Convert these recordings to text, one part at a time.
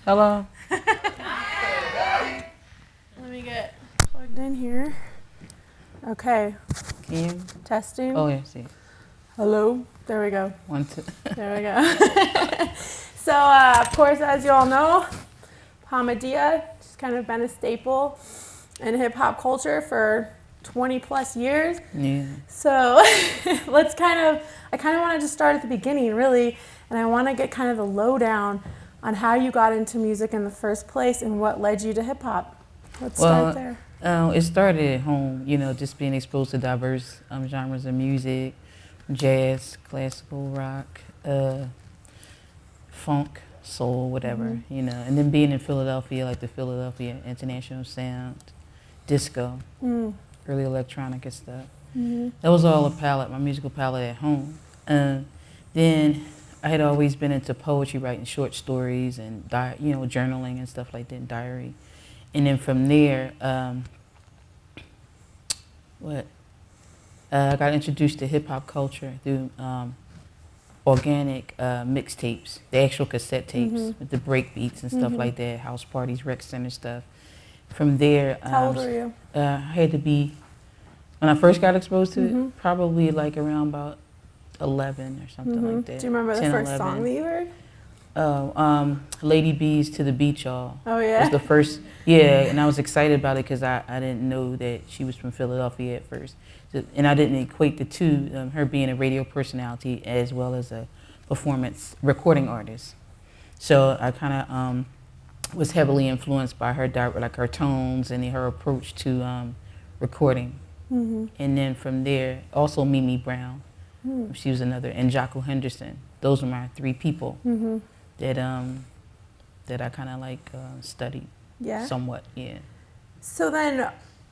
Hello. Let me get plugged in here. Okay. Can you? Testing. Oh, yeah, see. Hello. There we go. 1, 2. There we go. So, of course, as you all know, Bahamadia has kind of been a staple in hip hop culture for 20 plus years. Yeah. So I kind of want to just start at the beginning, really, and I want to get kind of the lowdown on how you got into music in the first place and what led you to hip hop. Let's start there. It started at home, just being exposed to diverse genres of music, jazz, classical, rock, funk, soul, whatever, and then being in Philadelphia, like the Philadelphia International Sound, disco, early electronic and stuff. That was all my musical palette at home. Then I had always been into poetry, writing short stories and journaling and stuff like that, diary. And then from there, I got introduced to hip hop culture through organic mixtapes, the actual cassette tapes with the break beats and stuff like that, house parties, rec center stuff. From there, how old were you? I had to be, when I first got exposed to it, probably like around about 11 or something like that. Do you remember the 10, first 11. song that you heard? Oh, Lady B's To the Beach, Y'all. Oh, yeah? Was the first, yeah, and I was excited about it because I didn't know that she was from Philadelphia at first. So, and I didn't equate the two, her being a radio personality as well as a performance recording artist. So I kind of was heavily influenced by her, like her tones and her approach to recording. And then from there, also Mimi Brown. She was another, and Jocko Henderson. Those were my three people that I kind of like studied somewhat, yeah. So then,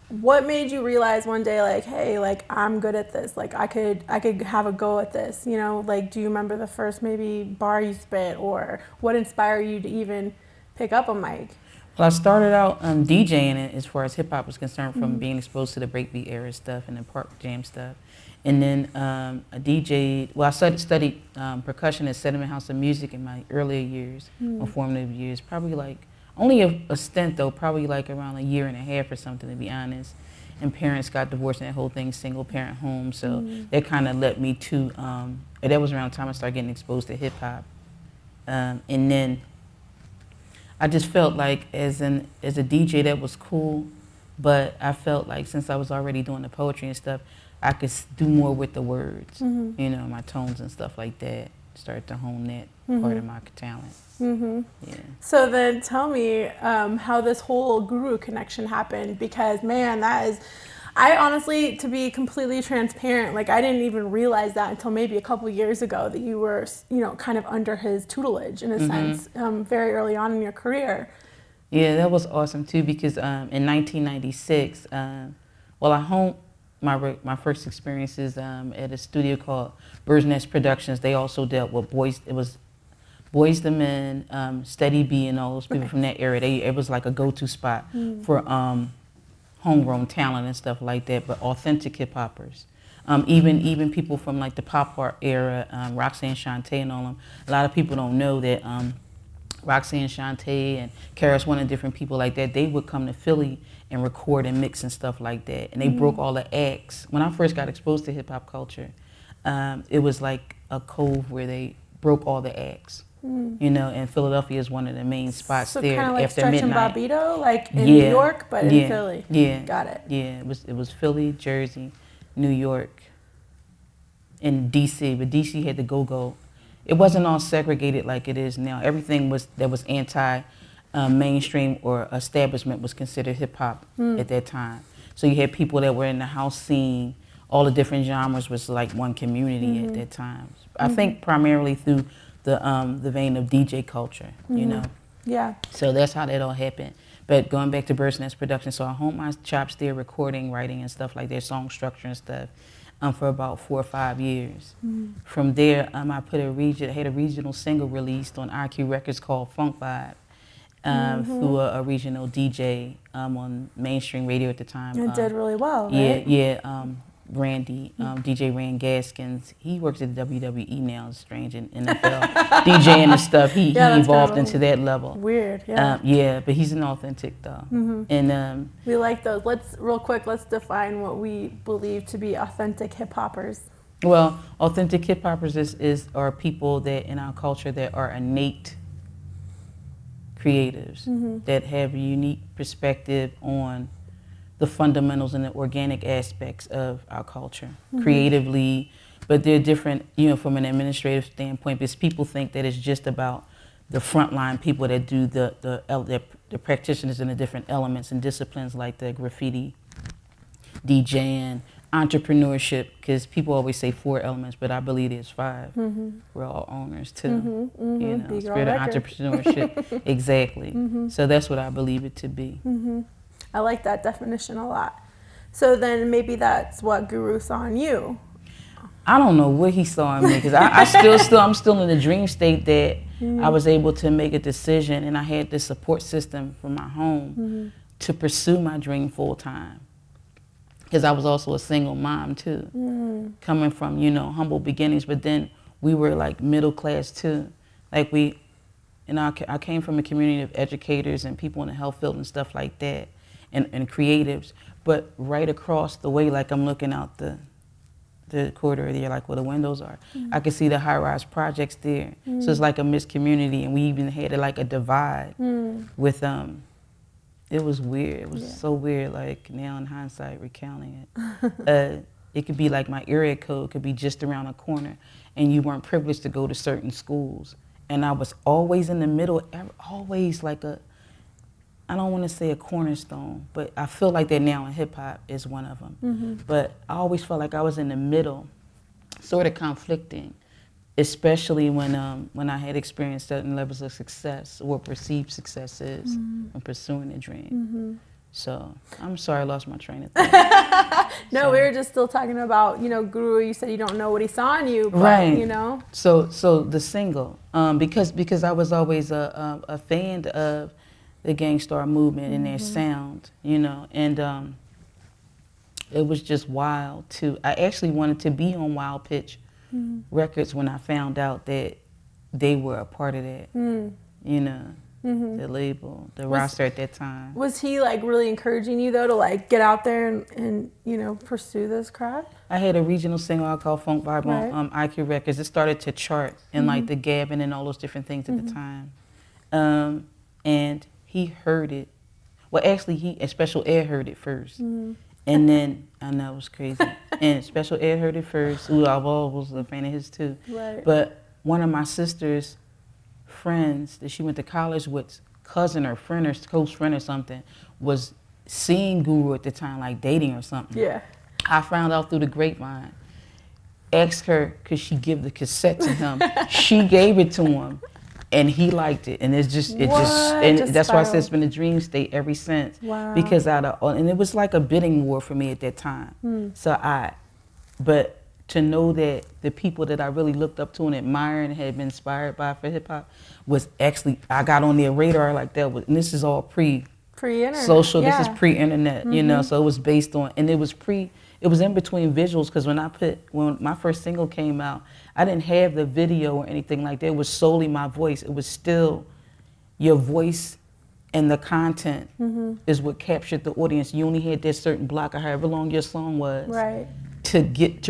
what made you realize one day, like, hey, like I'm good at this, like I could have a go at this, like do you remember the first maybe bar you spit, or what inspired you to even pick up a mic? Well, I started out DJing it as far as hip hop was concerned, from being exposed to the breakbeat era stuff and the park jam stuff. And then I DJ'd, well, I studied percussion at Sediment House of Music in my earlier years, my formative years, probably like, only a stint though, probably like around a year and a half or something, to be honest. And parents got divorced and that whole thing, single parent home, so that kind of led me to, and that was around the time I started getting exposed to hip hop. And then I just felt like as a DJ that was cool, but I felt like since I was already doing the poetry and stuff, I could do more with the words, my tones and stuff like that. Started to hone that part of my talent. Yeah. So then tell me how this whole guru connection happened, because man, I honestly, to be completely transparent, like I didn't even realize that until maybe a couple years ago that you were, kind of under his tutelage in a sense, very early on in your career. Yeah, that was awesome too, because in 1996, I honed my first experiences at a studio called Bird's Nest Productions. They also dealt with Boys the Men, Steady B, and all those people from that era. It was like a go-to spot for homegrown talent and stuff like that, but authentic hip hoppers. Even people from like the pop art era, Roxanne Shante and all them. A lot of people don't know that Roxanne Shante and Karis One and different people like that, they would come to Philly and record and mix and stuff like that. And they broke all the acts. When I first got exposed to hip hop culture, it was like a cove where they broke all the acts. And Philadelphia is one of the main spots so there kind of like after Stretch midnight. and Bobbito, like in New York, but in Philly. Yeah. Got it. Yeah, it was Philly, Jersey, New York, and DC, but DC had the go-go. It wasn't all segregated like it is now. Everything that was anti-mainstream or establishment was considered hip-hop at that time. So you had people that were in the house scene, all the different genres was like one community at that time. I think primarily through the vein of DJ culture, Yeah. So that's how that all happened. But going back to Bird's Nest Production, so I honed my chops there, recording, writing, and stuff like that, song structure and stuff, for about 4 or 5 years. From there, I had a regional single released on IQ Records called Funk Vibe, through a regional DJ on mainstream radio at the time. It did really well, Yeah, right? yeah. Randy, DJ Rand Gaskins. He works at the WWE now. It's strange in NFL DJing and stuff. He evolved into that level. Weird, yeah. Yeah, but he's an authentic though. And we like those. Let's define what we believe to be authentic hip hoppers. Well, authentic hip hoppers are people that in our culture that are innate creatives that have a unique perspective on the fundamentals and the organic aspects of our culture creatively, but they're different, from an administrative standpoint, because people think that it's just about the frontline people that do the practitioners in the different elements and disciplines like the graffiti, DJing, entrepreneurship, because people always say 4 elements, but I believe there's 5. We're all owners too, spirit of entrepreneurship, exactly. So that's what I believe it to be. I like that definition a lot. So then maybe that's what Guru saw in you. I don't know what he saw in me, because I'm still in the dream state that I was able to make a decision, and I had this support system from my home to pursue my dream full time. Because I was also a single mom too, coming from humble beginnings, but then we were like middle class too. Like I came from a community of educators and people in the health field and stuff like that. And creatives, but right across the way, like I'm looking out the corridor there, like where the windows are, I could see the high-rise projects there. So it's like a mixed community, and we even had like a divide with it was weird. It was so weird. Like now in hindsight, recounting it, it could be like my area code could be just around a corner, and you weren't privileged to go to certain schools, and I was always in the middle, always like I don't want to say a cornerstone, but I feel like that now in hip-hop is one of them. But I always felt like I was in the middle, sort of conflicting, especially when I had experienced certain levels of success, or perceived success is, when pursuing a dream. So I'm sorry I lost my train of thought. No, we were just still talking about, Guru, you said you don't know what he saw in you, but, right. So the single, because I was always a fan of the Gangstar movement and their sound, and it was just wild too. I actually wanted to be on Wild Pitch Records when I found out that they were a part of that, the label, the roster at that time. Was he like really encouraging you though to like get out there and pursue this craft? I had a regional single I called Funk Vibe on IQ Records. It started to chart in like the Gavin and all those different things at the time, and he heard it. Well, actually, Special Ed heard it first. And then, I know it was crazy. And Special Ed heard it first. Ooh, I was a fan of his too. Right. But one of my sister's friends that she went to college with, cousin or friend or close friend or something, was seeing Guru at the time, like dating or something. Yeah. I found out through the grapevine. Asked her, could she give the cassette to him? She gave it to him. And he liked it, and that's why I said it's been a dream state ever since. Wow. Because and it was like a bidding war for me at that time. But to know that the people that I really looked up to and admired and had been inspired by for hip hop was actually, I got on their radar like that. And this is all pre-internet. Social. Yeah. This is pre-internet, so it was based on, and it was in between visuals, because when my first single came out, I didn't have the video or anything like that. It was solely my voice. It was still your voice, and the content is what captured the audience. You only had that certain block of however long your song was to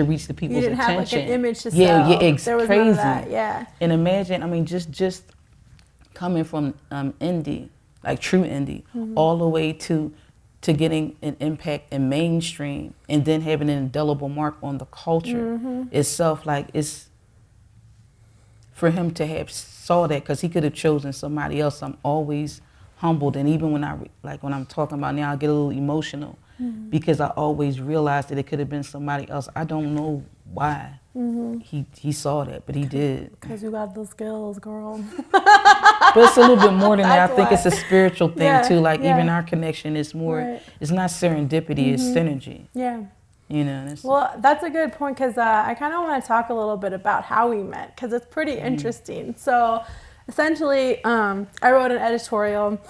reach the people's attention. You didn't have like an image to sell. Yeah, it's there was crazy. None of that. Yeah. And imagine, just coming from indie, like true indie, all the way to getting an impact in mainstream, and then having an indelible mark on the culture itself. Like, it's for him to have saw that, because he could have chosen somebody else. I'm always humbled, and even when I'm talking about now, I get a little emotional because I always realized that it could have been somebody else. I don't know why he saw that, but he did. Because you got the skills, girl. But it's a little bit more than that. I think it's a spiritual thing too. Like even our connection is more. It's not serendipity. It's synergy. Yeah. Well, that's a good point, because I kind of want to talk a little bit about how we met, because it's pretty interesting. So essentially, I wrote an editorial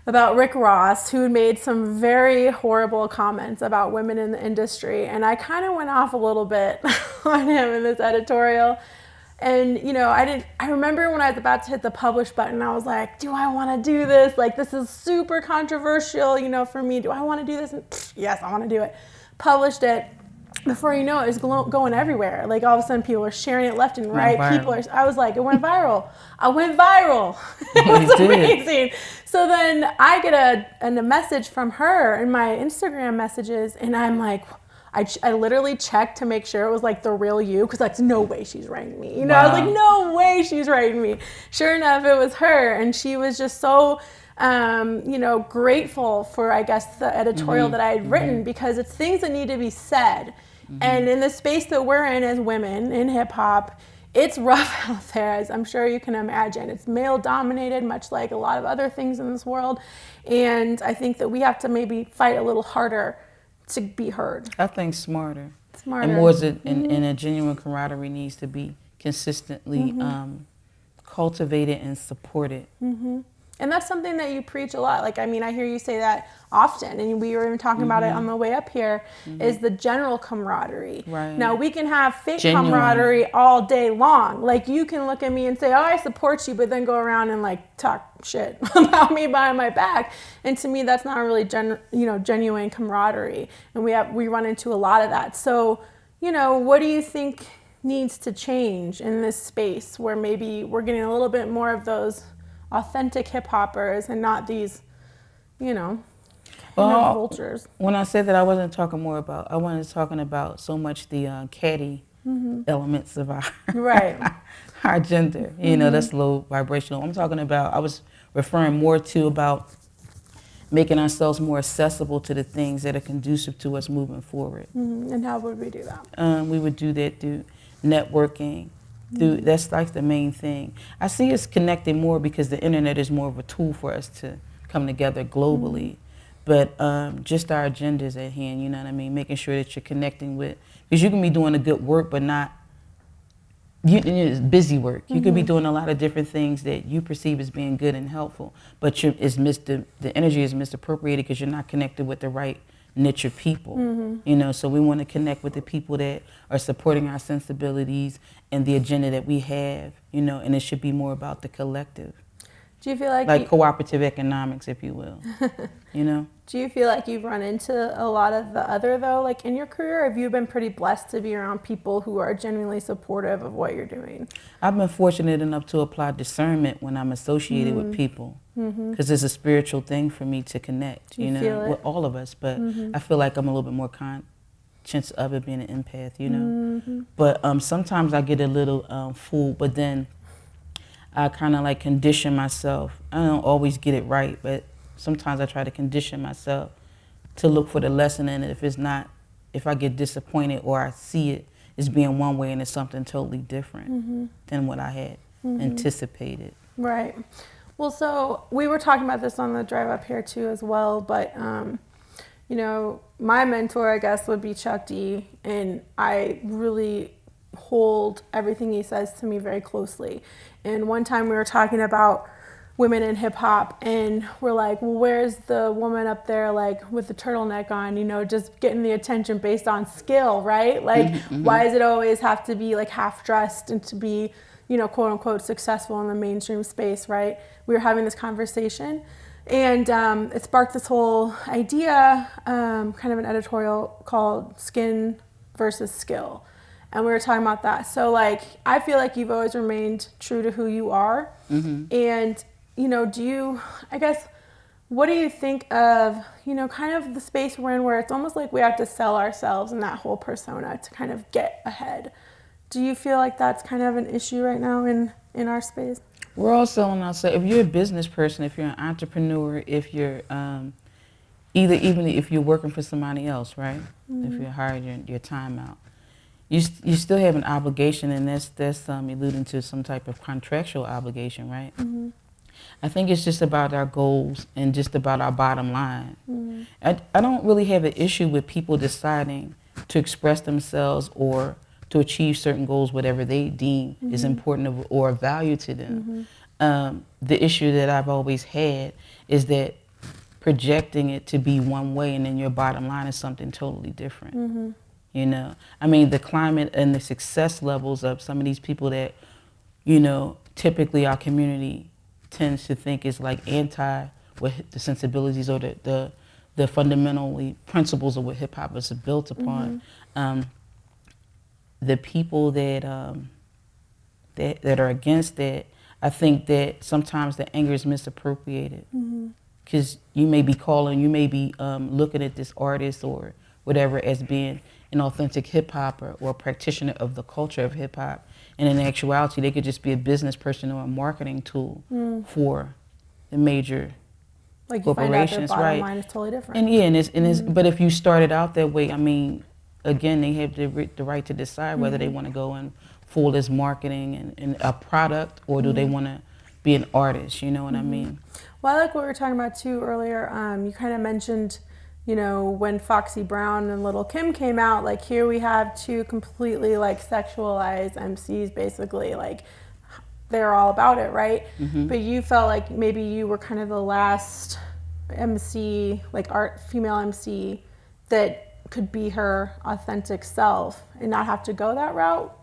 about Rick Ross, who made some very horrible comments about women in the industry. And I kind of went off a little bit on him in this editorial. And, you know, I remember when I was about to hit the publish button, I was like, do I want to do this? Like, this is super controversial, you know, for me. Do I want to do this? And, yes, I want to do it. Published it. Before you know it, it was going everywhere. Like, all of a sudden, people were sharing it left and right. I was like, it went viral. I went viral. It was amazing. So then I get a message from her in my Instagram messages, and I'm like, I literally checked to make sure it was like the real you, because like, no way she's writing me. You know, I was like, no way she's writing me. Sure enough, it was her, and she was just so you know, grateful for, I guess, the editorial that I had written, because it's things that need to be said. And in the space that we're in as women in hip hop, it's rough out there, as I'm sure you can imagine. It's male dominated, much like a lot of other things in this world. And I think that we have to maybe fight a little harder to be heard. I think smarter. And more and a genuine camaraderie needs to be consistently cultivated and supported. And that's something that you preach a lot. Like, I mean, I hear you say that often, and we were even talking about it on the way up here, is the general camaraderie. Right. Now, we can have fake camaraderie all day long. Like, you can look at me and say, oh, I support you, but then go around and, like, talk shit about me behind my back. And to me, that's not really, genuine camaraderie. And we run into a lot of that. So, you know, what do you think needs to change in this space where maybe we're getting a little bit more of those authentic hip hoppers and not these, you know, vultures? When I said that, I wasn't talking I wasn't talking about so much the catty elements of our our gender. You know, that's low vibrational. I'm talking about, I was referring more to about making ourselves more accessible to the things that are conducive to us moving forward. And how would we do that? We would do that through networking. That's like the main thing. I see us connecting more because the internet is more of a tool for us to come together globally. But just our agendas at hand, you know what I mean? Making sure that you're connecting with, because you can be doing a good work, but not, it's busy work. You could be doing a lot of different things that you perceive as being good and helpful, but the energy is misappropriated because you're not connected with the right niche of people. You know, so we want to connect with the people that are supporting our sensibilities and the agenda that we have, you know, and it should be more about the collective. Do you feel like cooperative economics, if you will, you know? Do you feel like you've run into a lot of the other, though, like in your career? Have you been pretty blessed to be around people who are genuinely supportive of what you're doing? I've been fortunate enough to apply discernment when I'm associated with people, because it's a spiritual thing for me to connect, you know, with all of us. But I feel like I'm a little bit more conscious of it being an empath, you know. But sometimes I get a little fooled, but then I kind of like condition myself. I don't always get it right, but sometimes I try to condition myself to look for the lesson in it. If I get disappointed or I see it as being one way and it's something totally different than what I had anticipated. Right. Well, so we were talking about this on the drive up here too as well, but you know, my mentor, I guess, would be Chuck D, and I really hold everything he says to me very closely. And one time we were talking about women in hip hop, and we're like, well, where's the woman up there, like with the turtleneck on, you know, just getting the attention based on skill, right? Like, why does it always have to be like half dressed and to be, you know, quote unquote successful in the mainstream space, right? We were having this conversation, and it sparked this whole idea, kind of an editorial called Skin versus Skill. And we were talking about that. So, like, I feel like you've always remained true to who you are. And, you know, what do you think of, you know, kind of the space we're in where it's almost like we have to sell ourselves and that whole persona to kind of get ahead? Do you feel like that's kind of an issue right now in our space? We're all selling ourselves. If you're a business person, if you're an entrepreneur, if you're even if you're working for somebody else, right? If you're hired your time out. You still have an obligation, and that's alluding to some type of contractual obligation, right? I think it's just about our goals and just about our bottom line. I don't really have an issue with people deciding to express themselves or to achieve certain goals, whatever they deem is important or of value to them. The issue that I've always had is that projecting it to be one way, and then your bottom line is something totally different. Mm-hmm. You know, I mean, the climate and the success levels of some of these people that, you know, typically our community tends to think is like anti what the sensibilities or the fundamentally principles of what hip hop is built upon. The people that that are against that, I think that sometimes the anger is misappropriated, because you may be looking at this artist or whatever as being an authentic hip hopper or a practitioner of the culture of hip hop, and in actuality, they could just be a business person or a marketing tool for the major like you corporations, find out their bottom right? line is totally different. And yeah, and it's but if you started out that way, I mean, again, they have the right to decide whether they want to go in full as marketing and a product, or do they want to be an artist, you know what I mean? Well, I like what we were talking about too earlier. You kind of mentioned, you know, when Foxy Brown and Little Kim came out, like here we have two completely like sexualized MCs, basically, like they're all about it, right? But you felt like maybe you were kind of the last MC, like female MC, that could be her authentic self and not have to go that route.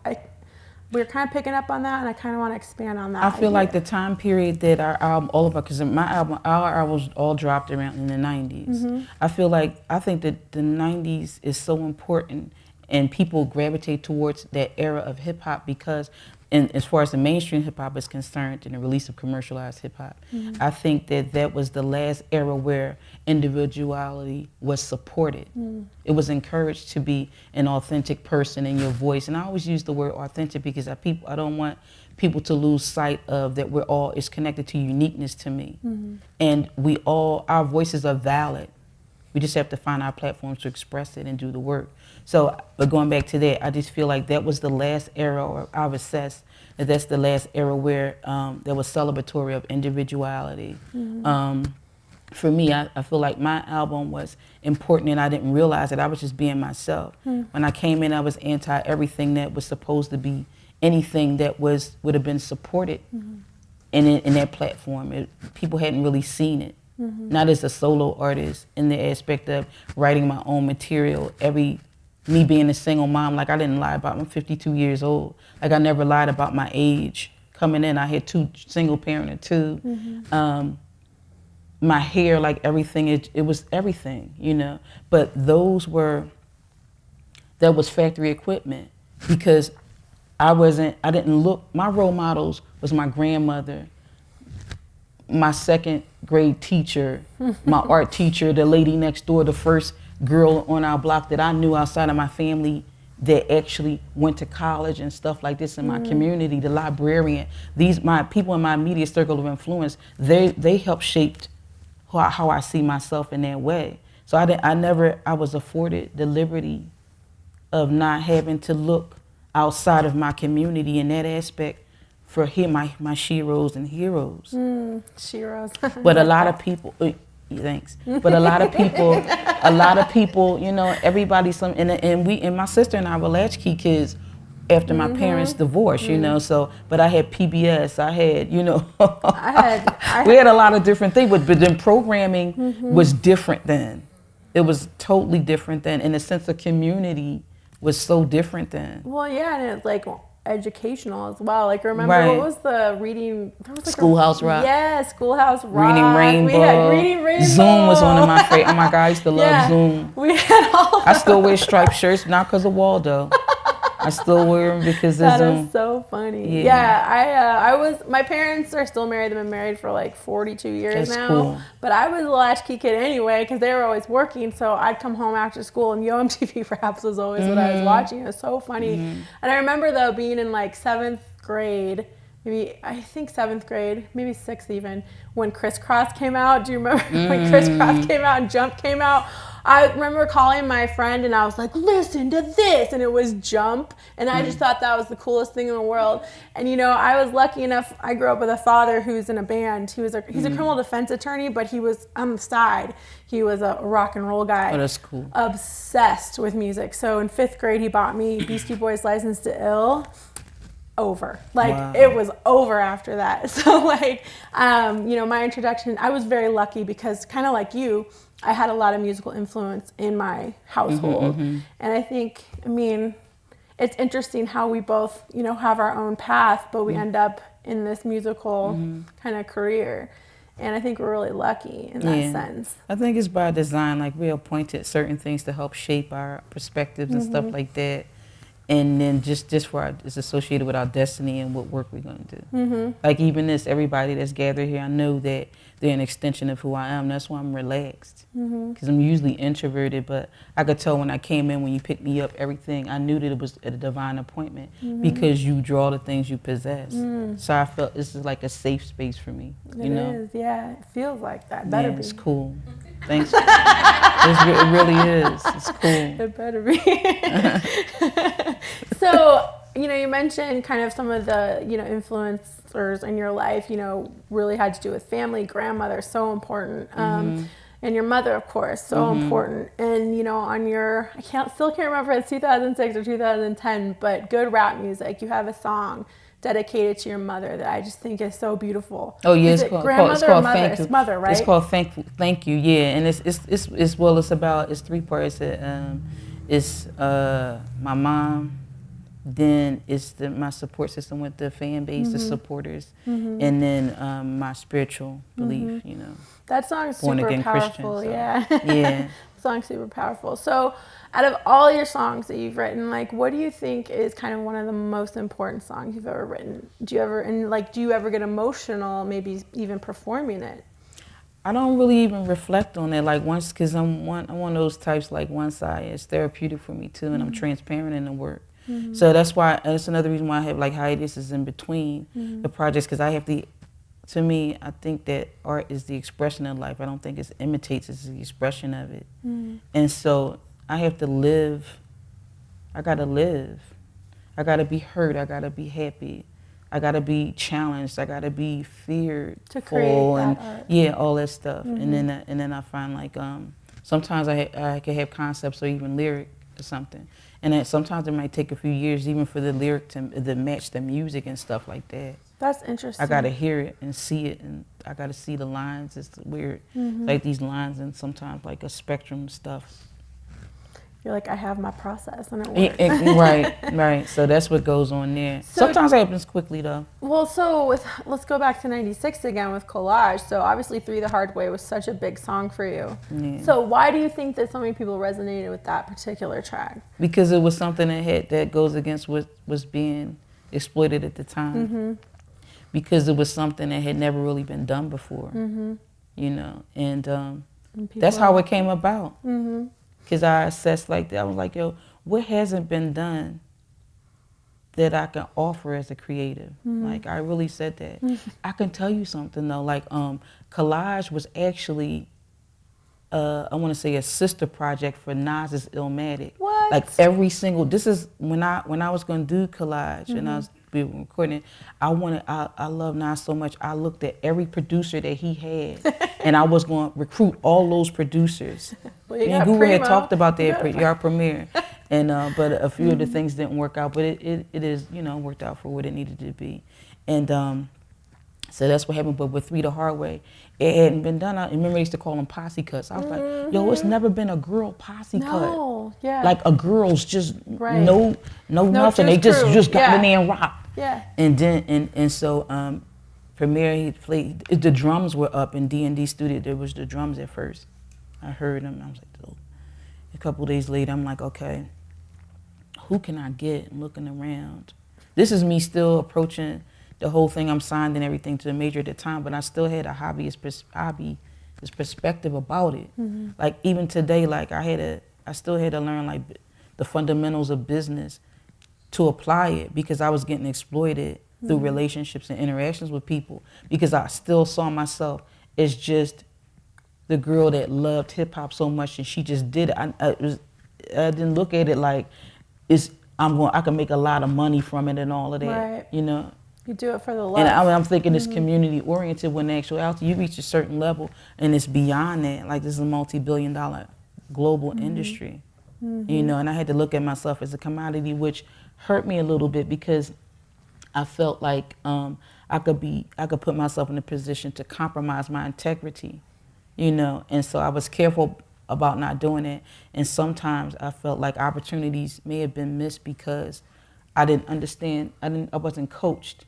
We're kind of picking up on that, and I kind of want to expand on that. I feel like the time period that our album, all of us, because our albums all dropped around in the 90s. I think that the 90s is so important, and people gravitate towards that era of hip hop because, and as far as the mainstream hip hop is concerned and the release of commercialized hip hop, I think that was the last era where individuality was supported. It was encouraged to be an authentic person in your voice. And I always use the word authentic because I don't want people to lose sight of that it's connected to uniqueness to me. And our voices are valid. We just have to find our platforms to express it and do the work. So, but going back to that, I just feel like that was the last era, or I've assessed that that's the last era where there was celebratory of individuality. For me, I feel like my album was important, and I didn't realize it. I was just being myself. When I came in, I was anti everything that was supposed to be anything that would have been supported in that platform. People hadn't really seen it. Not as a solo artist in the aspect of writing my own material. Me being a single mom, like I didn't lie about, I'm 52 years old. Like I never lied about my age. Coming in, I had single parent of two. My hair, like everything, it was everything, you know. But that was factory equipment, because my role models was my grandmother, my second grade teacher, my art teacher, the lady next door, the first girl on our block that I knew outside of my family that actually went to college and stuff like this in my community, the librarian. My people in my immediate circle of influence, they helped shape how I see myself in that way. So I was afforded the liberty of not having to look outside of my community in that aspect for my sheroes and heroes. Sheroes. But a lot of people, thanks. But a lot of people, you know, and my sister and I were latchkey kids after my parents' divorce, you know. So, but I had PBS, I had, you know, we had a lot of different things. But then programming was different then. It was totally different then, and the sense of community was so different then. Well, yeah, and it's like educational as well. Like, remember what was the reading? There was like Schoolhouse Rock. Yeah, Schoolhouse Rock. Reading Rainbow. We had Reading Rainbow. Zoom was one of my favorite. Oh my God, I used to love Zoom. We had all. I still wear striped shirts, not because of Waldo. I still wear them because of Zoom. That is so funny. Yeah, my parents are still married. They've been married for like 42 years now. Cool. But I was a latchkey kid anyway because they were always working. So I'd come home after school and Yo MTV perhaps was always what I was watching. It was so funny. And I remember though being in like 7th grade, maybe 6th even, when Criss Cross came out. Do you remember when Criss Cross came out and Jump came out? I remember calling my friend and I was like, listen to this, and it was Jump, and I just thought that was the coolest thing in the world. And you know, I was lucky enough, I grew up with a father who's in a band. He's a criminal defense attorney, but he was on the side. He was a rock and roll guy. Oh, that's cool. Obsessed with music. So in 5th grade, he bought me Beastie Boys' License to Ill. over. Like, wow. it was over after that. So, like, you know, my introduction, I was very lucky because kind of like you, I had a lot of musical influence in my household. And I think, I mean, it's interesting how we both, you know, have our own path, but we end up in this musical kind of career. And I think we're really lucky in that sense. I think it's by design, like we appointed certain things to help shape our perspectives and stuff like that. And then just for it's associated with our destiny and what work we're going to do. Like even this, everybody that's gathered here, I know that they're an extension of who I am. That's why I'm relaxed. Because I'm usually introverted, but I could tell when I came in, when you picked me up, everything, I knew that it was a divine appointment because you draw the things you possess. So I felt this is like a safe space for me. You know? It is, yeah. It feels like that. Better be. It's cool. Thanks. It really is. It's cool. It better be. So, you know, you mentioned kind of some of the, you know, influencers in your life, you know, really had to do with family, grandmother, so important. And your mother, of course, so important. And, you know, on your, still can't remember if it's 2006 or 2010, but Good Rap Music, you have a song dedicated to your mother that I just think is so beautiful. Oh yeah, it's called grandmother or mother? It's mother, right? It's called Thank You. Yeah, and it's three parts. It's my mom, then it's my support system with the fan base, the supporters, and then my spiritual belief. You know, that song's born super again powerful. Christian, so. Yeah, yeah. The song's super powerful. So, out of all your songs that you've written, like, what do you think is kind of one of the most important songs you've ever written? Do you ever get emotional, maybe even performing it? I don't really even reflect on it, like once, because I'm one of those types, like one side is therapeutic for me too, and I'm transparent in the work. So that's another reason why I have like hiatuses in between the projects, because I have to me, I think that art is the expression of life. I don't think it imitates, it's the expression of it. And so I have to live, I gotta live. I gotta be hurt, I gotta be happy. I gotta be challenged, I gotta be feared. To create that art. Yeah, all that stuff. And then I find like, sometimes I can have concepts or even lyric or something. And then sometimes it might take a few years even for the lyric to match the music and stuff like that. That's interesting. I gotta hear it and see it, and I gotta see the lines. It's weird, like these lines, and sometimes like a spectrum stuff. You're like, I have my process, and it works. Right. So that's what goes on there. So sometimes it happens quickly though. Well, so let's go back to '96 again with Collage. So obviously, 3 the Hard Way was such a big song for you. Yeah. So why do you think that so many people resonated with that particular track? Because it was something that goes against what was being exploited at the time. Because it was something that had never really been done before. You know, and that's how it came about. Because I assessed like that. I was like, yo, what hasn't been done that I can offer as a creative? Like, I really said that. I can tell you something, though. Like, Collage was actually, I want to say, a sister project for Nas's Illmatic. What? Like, every single, this is, when I was going to do Collage, and I was recording it, I love Nas so much, I looked at every producer that he had, and I was going to recruit all those producers. Well, and Google had talked about that your premiere, and but a few of the things didn't work out, but it is, you know, worked out for what it needed to be. And so that's what happened. But with 3 the Hard Way, it hadn't been done. I remember they used to call them posse cuts. I was like, yo, it's never been a girl posse cut. Yeah. Like a girl's just no nothing. They just got in there and rocked. Yeah. And then and so Premier, he played, the drums were up in D&D studio. There was the drums at first. I heard them. I was like, oh. A couple of days later, I'm like, okay, who can I get? I'm looking around. This is me still approaching the whole thing. I'm signed and everything to the major at the time, but I still had a hobbyist perspective about it. Like even today, like I still had to learn like the fundamentals of business to apply it, because I was getting exploited through relationships and interactions with people, because I still saw myself as just the girl that loved hip hop so much and she just did it. I didn't look at it like I can make a lot of money from it and all of that. Right. You know. You do it for the love. And I'm thinking it's community oriented, when in actuality you reach a certain level and it's beyond that. Like, this is a multi-billion-dollar global industry. You know, and I had to look at myself as a commodity, which hurt me a little bit, because I felt like I could put myself in a position to compromise my integrity, you know, and so I was careful about not doing it. And sometimes I felt like opportunities may have been missed because I didn't understand. I wasn't coached.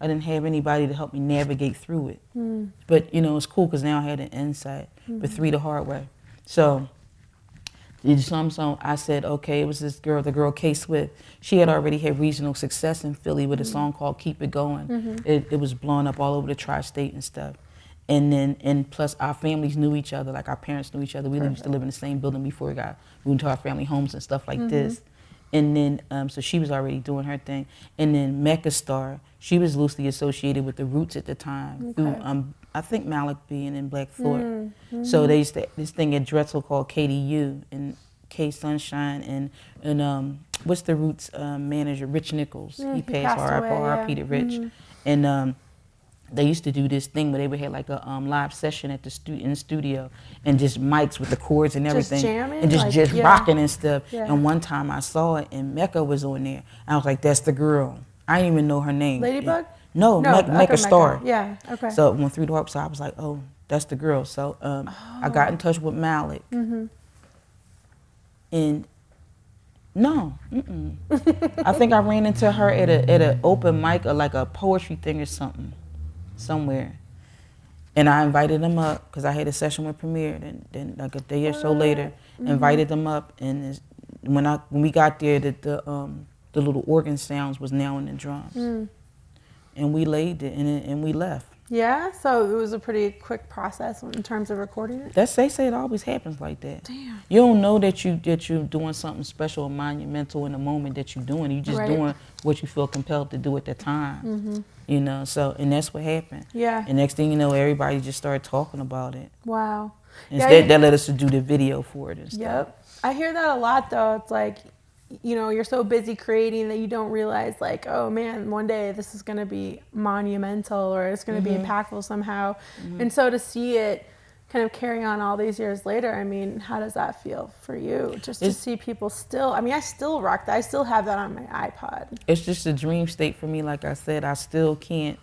I didn't have anybody to help me navigate through it. But you know, it's cool because now I had an insight, but three the hard way. So I said, okay, it was this girl, the girl K Swift. She had already had regional success in Philly with a song called Keep It Going. It was blowing up all over the tri-state and stuff. And plus our families knew each other, like our parents knew each other. We used to live in the same building before we got moved to our family homes and stuff like this. And then, so she was already doing her thing. And then Mecca Star, she was loosely associated with the Roots at the time, through, I think Malik B and then Black Thought. So they used to, this thing at Drexel called KDU, and K Sunshine, and what's the Roots manager, Rich Nichols. He passed RIP to Rich. And they used to do this thing where they would have like a live session at the in the studio, and just mics with the chords and everything, just jamming, and just like, rocking and stuff. Yeah. And one time I saw it, and Mecca was on there. I was like, "That's the girl." I didn't even know her name. Ladybug? No, Mecca Star. Yeah. Okay. So when Through the Harp, so I was like, "Oh, that's the girl." So I got in touch with Malik, and no, I think I ran into her at a open mic or like a poetry thing or something, somewhere. And I invited them up because I had a session with Premier. Then like a day or so later, invited them up. And when we got there, the little organ sounds was now in the drums. And we laid it and we left. Yeah, so it was a pretty quick process in terms of recording it. They say it always happens like that. Damn. You don't know that you're doing something special or monumental in the moment that you're doing. You're just doing what you feel compelled to do at the time. You know, so, and that's what happened. Yeah. And next thing you know, everybody just started talking about it. Wow. Instead, that led us to do the video for it and stuff. Yep. I hear that a lot though. It's like, you know, you're so busy creating that you don't realize, like, oh man, one day this is going to be monumental or it's going to be impactful somehow. And so to see it kind of carry on all these years later, I mean, how does that feel for you? Just to see people still, I mean, I still rock that. I still have that on my iPod. It's just a dream state for me. Like I said, I still can't,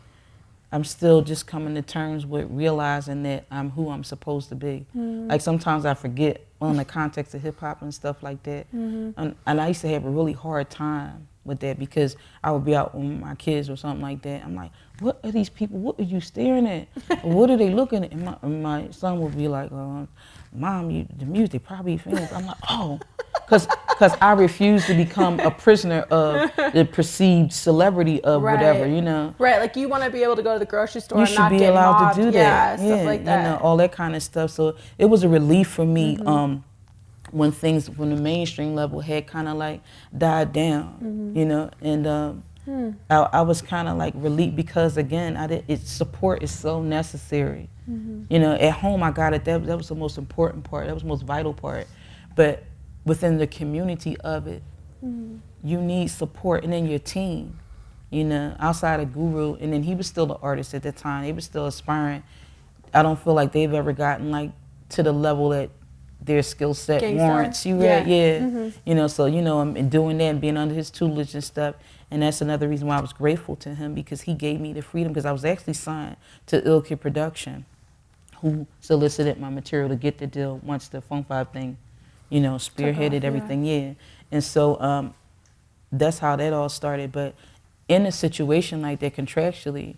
I'm still just coming to terms with realizing that I'm who I'm supposed to be. Like sometimes I forget, well, in the context of hip hop and stuff like that. And I used to have a really hard time with that because I would be out with my kids or something like that. I'm like, what are these people? What are you staring at? What are they looking at? And my son would be like, Mom, the music probably fans. I'm like, oh. Because I refuse to become a prisoner of the perceived celebrity of whatever, you know. Right, like you want to be able to go to the grocery store you and not should be get allowed mobbed. to do that. Yeah, stuff like that. You know, all that kind of stuff. So it was a relief for me when things from the mainstream level had kind of like died down, you know. And I was kind of like relieved because, again, support is so necessary. You know, at home I got it. That was the most important part. That was the most vital part. But within the community of it, you need support, and then your team, you know, outside of Guru, and then he was still an artist at the time. They were still aspiring. I don't feel like they've ever gotten like to the level that their skill set warrants. You read, you know, so you know, I'm doing that and being under his tutelage and stuff, and that's another reason why I was grateful to him, because he gave me the freedom, because I was actually signed to Ill Kid Production, who solicited my material to get the deal once the Funk 5 thing, you know, spearheaded everything, And so that's how that all started. But in a situation like that, contractually,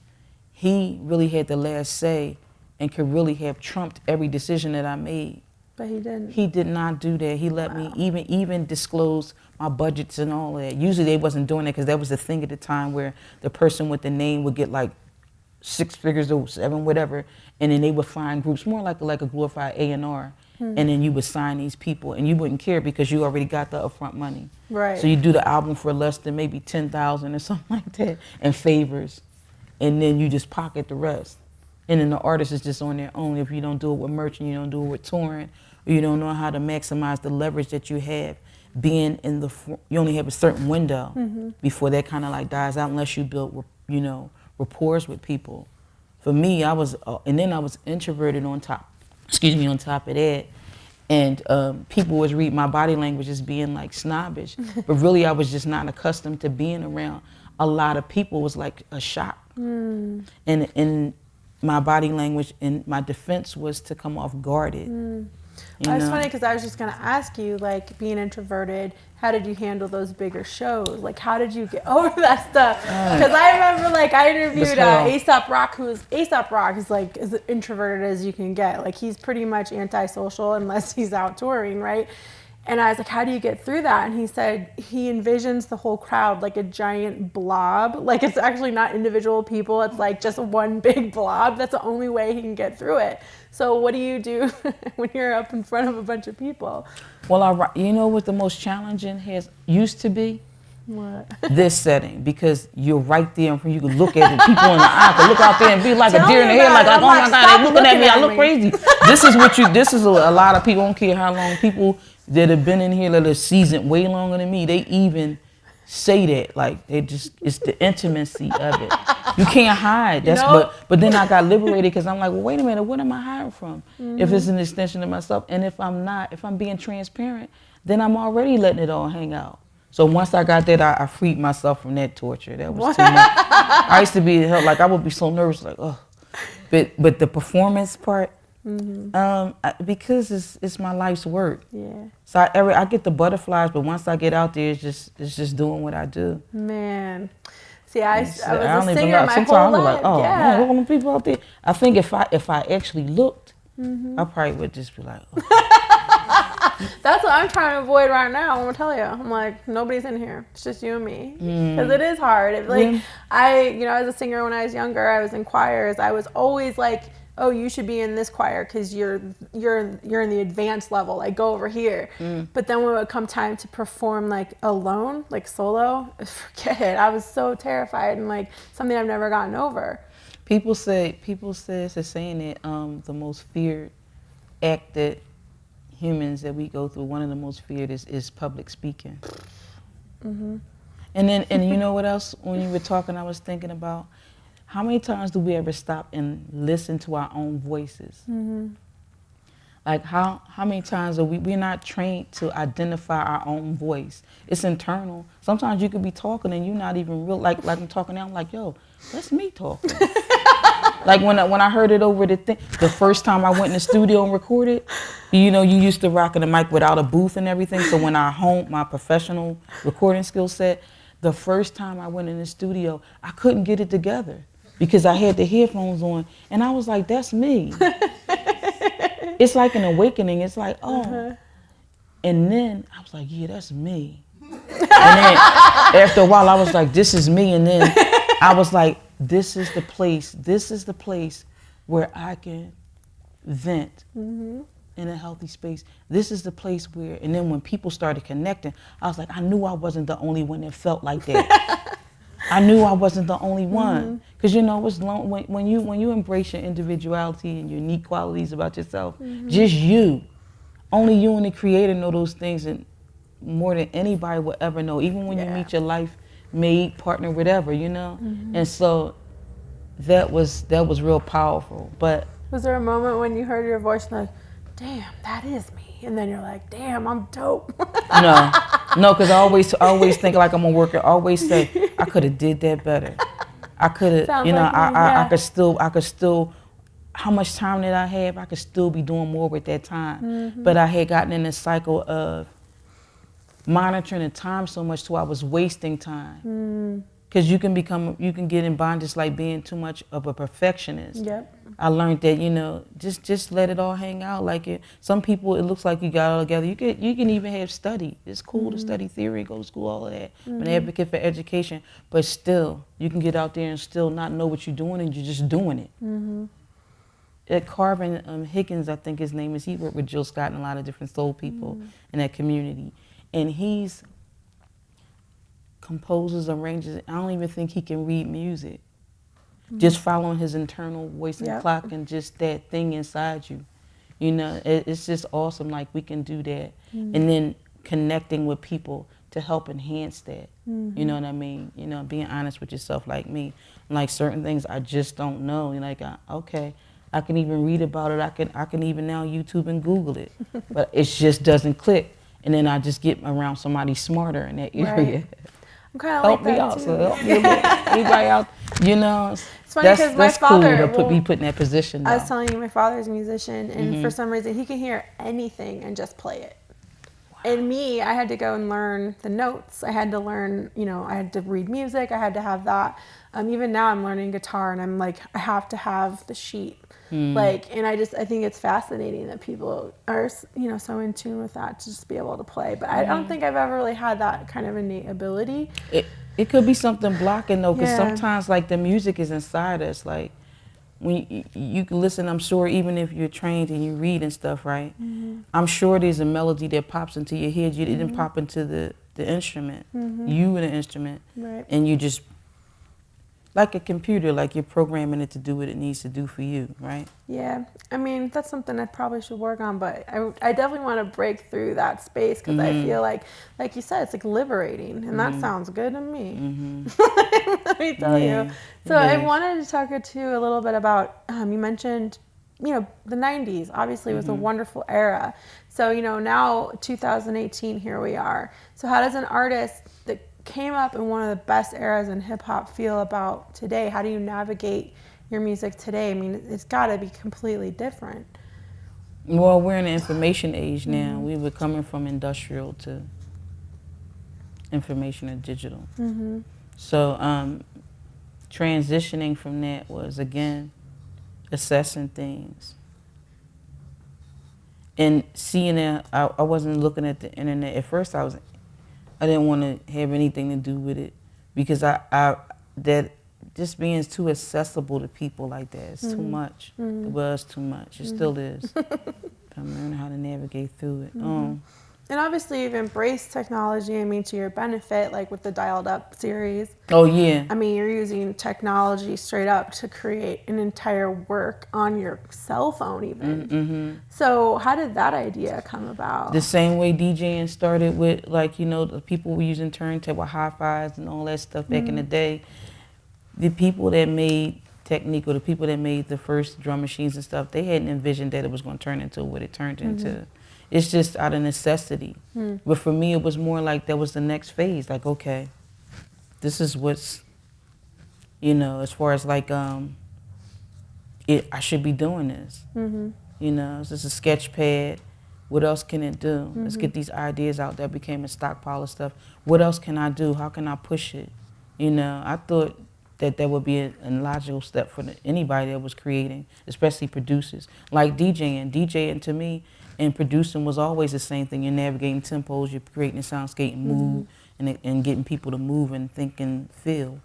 he really had the last say and could really have trumped every decision that I made. But he didn't. He did not do that. He let me even disclose my budgets and all that. Usually they wasn't doing that because that was the thing at the time where the person with the name would get like 6 figures or 7, whatever, and then they would find groups, more like a glorified A&R. And then you would sign these people, and you wouldn't care because you already got the upfront money. Right. So you do the album for less than maybe 10,000 or something like that, and favors, and then you just pocket the rest. And then the artist is just on their own. If you don't do it with merch and you don't do it with touring, or you don't know how to maximize the leverage that you have, being in the, you only have a certain window before that kind of like dies out, unless you build, you know, rapport with people. For me, I was, and then I was introverted on top. On top of that, and people was read my body language as being like snobbish, but really I was just not accustomed to being around a lot of people was like a shock. And my body language and my defense was to come off guarded. It's funny because I was just going to ask you, like, being introverted, how did you handle those bigger shows? Like, how did you get over that stuff? Because I remember, like, I interviewed A$AP Rock, A$AP Rock is like as introverted as you can get. Like, he's pretty much antisocial unless he's out touring, right? And I was like, how do you get through that? And he said he envisions the whole crowd like a giant blob. Like, it's actually not individual people. It's like just one big blob. That's the only way he can get through it. So what do you do when you're up in front of a bunch of people? Well, you know what the most challenging used to be? What? This setting, because you're right there and you can look at the people in the eye, can look out there and be like a deer in the head, like, oh my God, they're looking at me, I look crazy. This is a lot of people, I don't care how long, people that have been in here that are seasoned way longer than me, they even say that, like, it's the intimacy of it. You can't hide. But then I got liberated because I'm like, well, wait a minute, what am I hiding from? If it's an extension of myself, and if I'm being transparent, then I'm already letting it all hang out. So once I got that, I freed myself from that torture. That was too much. I used to be like, I would be so nervous, like, oh. But the performance part, because it's my life's work. Yeah. So I get the butterflies, but once I get out there, it's just doing what I do. Man. See, I was don't a even singer know. my Sometimes whole I'm life. like, oh, yeah. man, look at the people out there. I think if I actually looked, I probably would just be like, oh. That's what I'm trying to avoid right now. I'm gonna tell you. I'm like, nobody's in here. It's just you and me. Because it is hard. As a singer when I was younger, I was in choirs. I was always like, oh, you should be in this choir because you're in the advanced level. Like, go over here. But then when it would come time to perform like alone, like solo, forget it. I was so terrified and like something I've never gotten over. People say it's a saying that the most feared act that humans that we go through, one of the most feared is public speaking. And you know what else? When you were talking, I was thinking about how many times do we ever stop and listen to our own voices? Like how many times are we're not trained to identify our own voice? It's internal. Sometimes you could be talking and you're not even real. Like I'm talking now, I'm like, yo, that's me talking. Like when I heard it over the first time I went in the studio and recorded, you used to rocking the mic without a booth and everything. So when I honed my professional recording skill set, the first time I went in the studio, I couldn't get it together because I had the headphones on and I was like, that's me. It's like an awakening. It's like, oh. And then I was like, yeah, that's me. And then after a while, I was like, this is me. And then I was like, this is the place where I can vent in a healthy space. This is the place where, and then when people started connecting, I was like, I knew I wasn't the only one that felt like that. I knew I wasn't the only one. Because when you embrace your individuality and your unique qualities about yourself, just you, only you and the creator know those things, and more than anybody will ever know, even when you meet your life mate, partner, whatever, And so that was real powerful. But was there a moment when you heard your voice and like, damn, that is me? And then you're like, damn, I'm dope. No, because I always think like I'm a worker. I always say I could have did that better. I could have, I could still. How much time did I have? I could still be doing more with that time. But I had gotten in a cycle of monitoring the time so much till I was wasting time. Because you can get in bondage like being too much of a perfectionist. Yep. I learned that, just let it all hang out. Like it. Some people, it looks like you got it all together. You can even have study. It's cool to study theory, go to school, all of that. I'm an advocate for education, but still, you can get out there and still not know what you're doing, and you're just doing it. At Carvin Higgins, I think his name is. He worked with Jill Scott and a lot of different soul people in that community, and he's composes, arranges. I don't even think he can read music. Just following his internal voice and clock and just that thing inside you. It's just awesome. Like we can do that. And then connecting with people to help enhance that. You know what I mean? Being honest with yourself like me. Like certain things I just don't know. Like, okay, I can even read about it. I can even now YouTube and Google it. But it just doesn't click. And then I just get around somebody smarter in that area. Right. I'm kind of help like me that out, too. so help me a little. Anybody out, you know, It's funny because my that's cool father to will, be put in that position, I was though. telling you, my father's a musician, and for some reason he can hear anything and just play it. And me, I had to go and learn the notes. I had to learn, you know, I had to read music. I had to have that. Even now I'm learning guitar and I'm like, I have to have the sheet. Like, and I think it's fascinating that people are, you know, so in tune with that to just be able to play. But I don't think I've ever really had that kind of innate ability. It could be something blocking, though, because Yeah. sometimes, like, the music is inside us. Like, when you can listen, I'm sure, even if you're trained and you read and stuff, right? I'm sure there's a melody that pops into your head. You didn't pop into the instrument, you and the instrument, Right. and you just, like a computer, like you're programming it to do what it needs to do for you, right? Yeah, I mean, that's something I probably should work on, but I definitely want to break through that space because I feel like you said, it's like liberating, and that sounds good to me. Let me tell you. So I wanted to talk to you a little bit about, you mentioned, you know, the 90s obviously was a wonderful era. So, you know, now 2018, here we are. So how does an artist that came up in one of the best eras in hip hop feel about today? How do you navigate your music today? I mean, it's got to be completely different. Well, we're in the information age now. We were coming from industrial to information and digital. So transitioning from that was, again, assessing things. And seeing that, I wasn't looking at the internet. At first, I didn't want to have anything to do with it because that just being too accessible to people like that is too much. It was too much. It still is. I'm learning how to navigate through it. And obviously you've embraced technology, I mean, to your benefit, like with the Dialed Up series. Oh, yeah. I mean, you're using technology straight up to create an entire work on your cell phone even. So how did that idea come about? The same way DJing started with, like, you know, the people were using turntable hi-fis and all that stuff back in the day. The people that made Technique, or the people that made the first drum machines and stuff, they hadn't envisioned that it was going to turn into what it turned into. It's just out of necessity. But for me, it was more like that was the next phase. Like, okay, this is what's, you know, as far as like, I should be doing this. You know, it's just a sketch pad. What else can it do? Let's get these ideas out. That became a stockpile of stuff. What else can I do? How can I push it? You know, I thought that would be a logical step for anybody that was creating, especially producers. Like DJing. DJing to me and producing was always the same thing. You're navigating tempos, you're creating a soundscape and mood, and getting people to move and think and feel.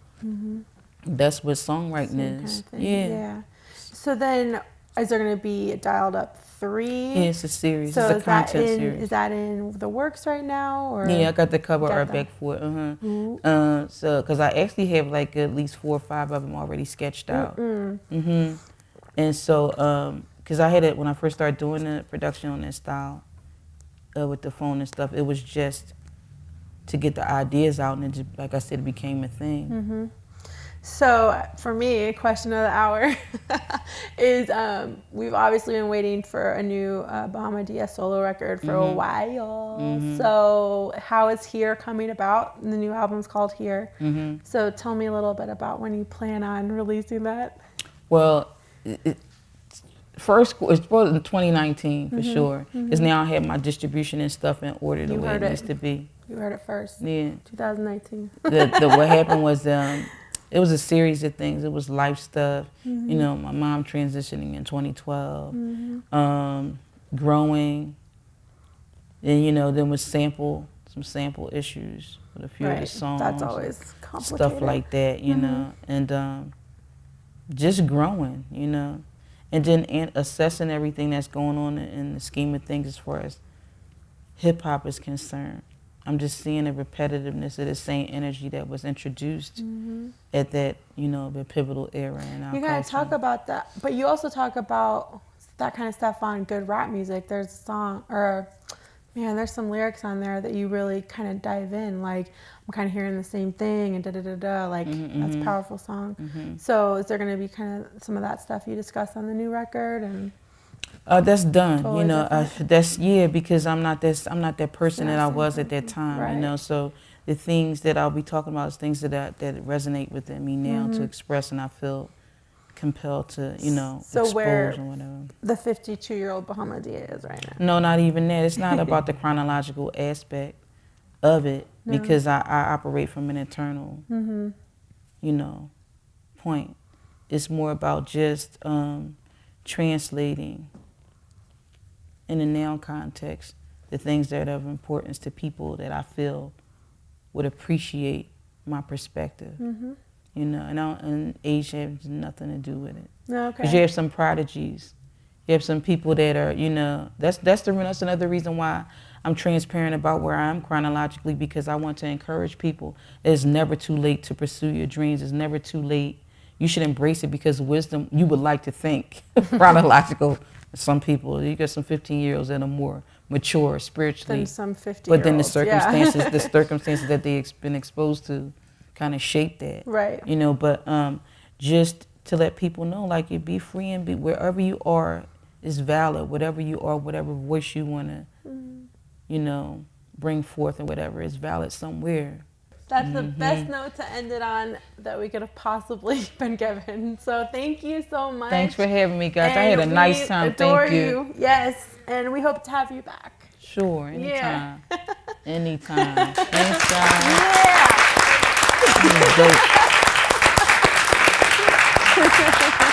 That's what songwriting is. Kind of yeah. So then, is there going to be a Dialed Up 3? Yeah, it's a series. So it's a content series. Is that in the works right now? Or? Yeah, I got the cover art back for it. So, because I actually have like at least 4 or 5 of them already sketched out. And so, because I had it when I first started doing the production on that style with the phone and stuff, it was just to get the ideas out, and it just, like I said, it became a thing. So for me, question of the hour is we've obviously been waiting for a new Bahamadia solo record for a while. So how is Here coming about? The new album's called Here. So tell me a little bit about when you plan on releasing that. Well, first it's probably in 2019 for sure. Because now I have my distribution and stuff in order the way it needs to be. You heard it first. Yeah. 2019. What happened was it was a series of things. It was life stuff. You know, my mom transitioning in 2012, growing, and you know, then was some sample issues with a few of the songs. That's always complicated. Stuff like that, you know, and just growing, you know, and then assessing everything that's going on in the scheme of things as far as hip hop is concerned. I'm just seeing the repetitiveness of the same energy that was introduced at that, you know, the pivotal era in our You gotta culture. talk about that, but you also talk about that kind of stuff on good rap music. There's a song, or man, there's some lyrics on there that you really kind of dive in. Like, I'm kind of hearing the same thing and da da da da. Like, that's a powerful song. So, is there gonna be kind of some of that stuff you discuss on the new record? And that's done, totally you know. That's because I'm not that person that I was at that time, Right. you know. So the things that I'll be talking about is things that resonate within me now to express, and I feel compelled to, So expose where or whatever. the 52-year-old Bahamadia is right now. No, not even that. It's not about the chronological aspect of it because I operate from an internal, point. It's more about just translating in the now context the things that are of importance to people that I feel would appreciate my perspective. And age has nothing to do with it. Because you have some prodigies. You have some people that are, that's another reason why I'm transparent about where I am chronologically, because I want to encourage people. It's never too late to pursue your dreams. It's never too late. You should embrace it because wisdom, you would like to think chronological. Some people, you get some 15-year-olds that are more mature spiritually. Than some 50-year-olds. But then the circumstances, the circumstances that they've been exposed to kind of shape that. Right. But just to let people know, like, you be free and be wherever you are is valid. Whatever you are, whatever voice you want to, bring forth or whatever is valid somewhere. That's the best note to end it on that we could have possibly been given. So thank you so much. Thanks for having me, guys. And I had a nice time. Adore Thank you. Yes, and we hope to have you back. Sure, anytime. Yeah. Anytime. Thanks, guys. Yeah. This is dope.